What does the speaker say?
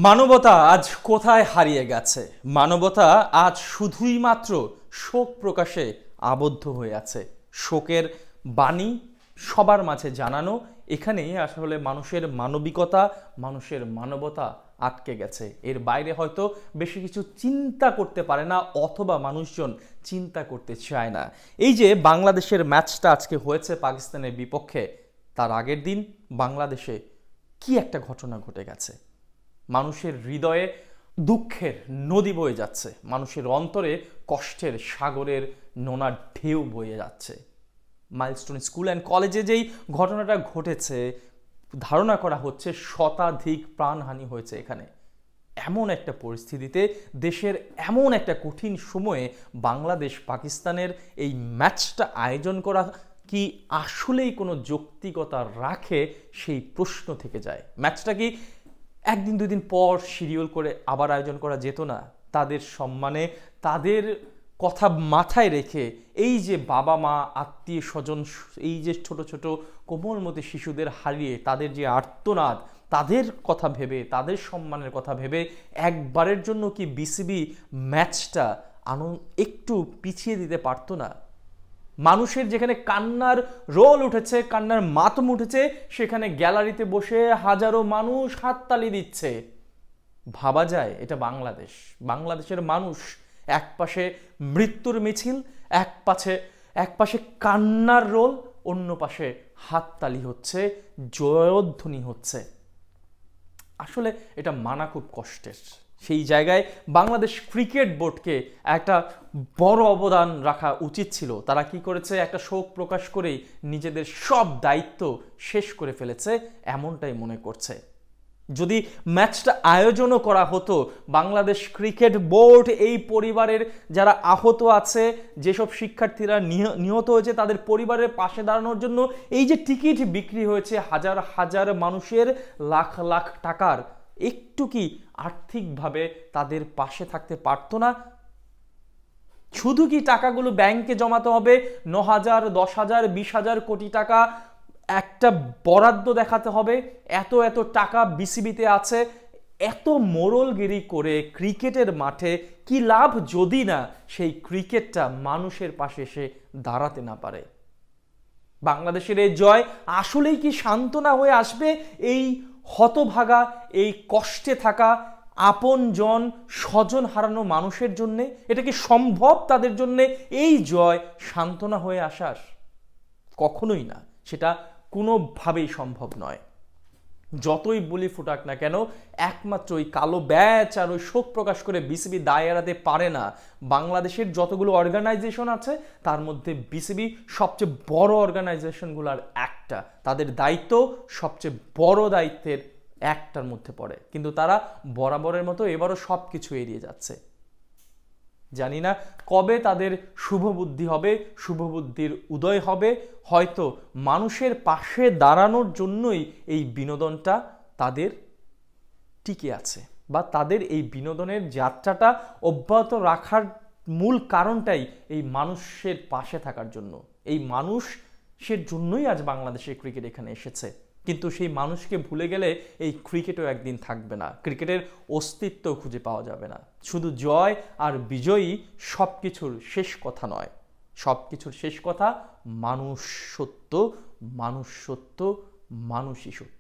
মানবতা আজ কোথায় হারিয়ে গেছে? মানবতা আজ শুধুই মাত্র শোক প্রকাশে আবদ্ধ হয়ে আছে। শোকের বাণী সবার মাঝে জানানো, এখানেই আসলে মানুষের মানবিকতা, মানুষের মানবতা আটকে গেছে। এর বাইরে হয়তো বেশি কিছু চিন্তা করতে পারে না, অথবা মানুষজন চিন্তা করতে চায় না। এই যে বাংলাদেশের ম্যাচটা আজকে হয়েছে পাকিস্তানের বিপক্ষে, তার আগের দিন বাংলাদেশে কি একটা ঘটনা ঘটে গেছে। মানুষের হৃদয়ে দুঃখের নদী বয়ে যাচ্ছে, মানুষের অন্তরে কষ্টের সাগরের নোনা ঢেউ বয়ে যাচ্ছে। মাইলস্টোন স্কুল অ্যান্ড কলেজে যেই ঘটনাটা ঘটেছে, ধারণা করা হচ্ছে শতাধিক প্রাণহানি হয়েছে এখানে। এমন একটা পরিস্থিতিতে, দেশের এমন একটা কঠিন সময়ে বাংলাদেশ পাকিস্তানের এই ম্যাচটা আয়োজন করা কি আসলেই কোনো যৌক্তিকতা রাখে, সেই প্রশ্ন থেকে যায়। ম্যাচটা কি একদিন দুদিন পর শিডিউল করে আবার আয়োজন করা যেত না? তাদের সম্মানে, তাদের কথা মাথায় রেখে, এই যে বাবা মা আত্মীয় স্বজন, এই যে ছোট ছোট কোমলমতি শিশুদের হারিয়ে তাদের যে আর্তনাদ, তাদের কথা ভেবে, তাদের সম্মানের কথা ভেবে একবারের জন্য কি বিসিবি ম্যাচটা একটু পিছিয়ে দিতে পারতো না? মানুষের যেখানে কান্নার রোল উঠেছে, কান্নার মাতম উঠেছে, সেখানে গ্যালারিতে বসে হাজারো মানুষ হাততালি দিচ্ছে। ভাবা যায় এটা বাংলাদেশ। বাংলাদেশের মানুষ একপাশে মৃত্যুর মিছিল, এক পাশে কান্নার রোল, অন্য পাশে হাততালি হচ্ছে, জয়ধ্বনি হচ্ছে। আসলে এটা মানা খুব কষ্টের। সেই জায়গায় বাংলাদেশ ক্রিকেট বোর্ডকে একটা বড় অবদান রাখা উচিত ছিল। তারা কি করেছে? একটা শোক প্রকাশ করেই নিজেদের সব দায়িত্ব শেষ করে ফেলেছে, এমনটাই মনে করছে। যদি ম্যাচটা আয়োজনও করা হতো, বাংলাদেশ ক্রিকেট বোর্ড এই পরিবারের যারা আহত আছে, যেসব শিক্ষার্থীরা নিহত হয়েছে, তাদের পরিবারের পাশে দাঁড়ানোর জন্য এই যে টিকিট বিক্রি হয়েছে হাজার হাজার মানুষের, লাখ লাখ টাকার, একটু কি আর্থিকভাবে তাদের পাশে থাকতে পারতো না? শুধু কি টাকাগুলো ব্যাংকে জমাতে হবে? 9,000, 10,000, 20,000 কোটি টাকা একটা বরাদ্দ দেখাতে হবে? এত এত টাকা বিসিবিতে আছে, এত মোড়লগিরি করে ক্রিকেটের মাঠে কি লাভ, যদি না সেই ক্রিকেটটা মানুষের পাশে এসে দাঁড়াতে না পারে? বাংলাদেশের এই জয় আসলেই কি সান্ত্বনা হয়ে আসবে এই হতভাগা, এই কষ্টে থাকা আপনজন স্বজন হারানো মানুষের জন্যে? এটা কি সম্ভব তাদের জন্যে এই জয় সান্ত্বনা হয়ে আসার? কখনোই না, সেটা কোনোভাবেই সম্ভব নয়। যতই বলি ফুটাক না কেন, একমাত্র ওই কালো ব্যাচ আর ওই শোক প্রকাশ করে বিসিবি দায় এড়াতে পারে না। বাংলাদেশের যতগুলো অর্গানাইজেশন আছে, তার মধ্যে বিসিবি সবচেয়ে বড় অর্গানাইজেশনগুলোর একটা। তাদের দায়িত্ব সবচেয়ে বড় দায়িত্বের একটার মধ্যে পড়ে, কিন্তু তারা বরাবরের মতো এবারও সব কিছু এড়িয়ে যাচ্ছে। জানি না কবে তাদের শুভবুদ্ধি হবে, শুভবুদ্ধির উদয় হবে। হয়তো মানুষের পাশে দাঁড়ানোর জন্যই এই বিনোদনটা তাদের টিকে আছে, বা তাদের এই বিনোদনের যাত্রাটা অব্যাহত রাখার মূল কারণটাই এই মানুষের পাশে থাকার জন্য। এই মানুষের জন্যই আজ বাংলাদেশের ক্রিকেট এখানে এসেছে। কিন্তু সেই মানুষকে ভুলে গেলে এই ক্রিকেটও একদিন থাকবে না, ক্রিকেটের অস্তিত্ব খুঁজে পাওয়া যাবে না। শুধু জয় আর বিজয়ী সব কিছুর শেষ কথা নয়, সব কিছুর শেষ কথা মানুষ সত্য, মানুষ সত্য, মানুষই সত্য।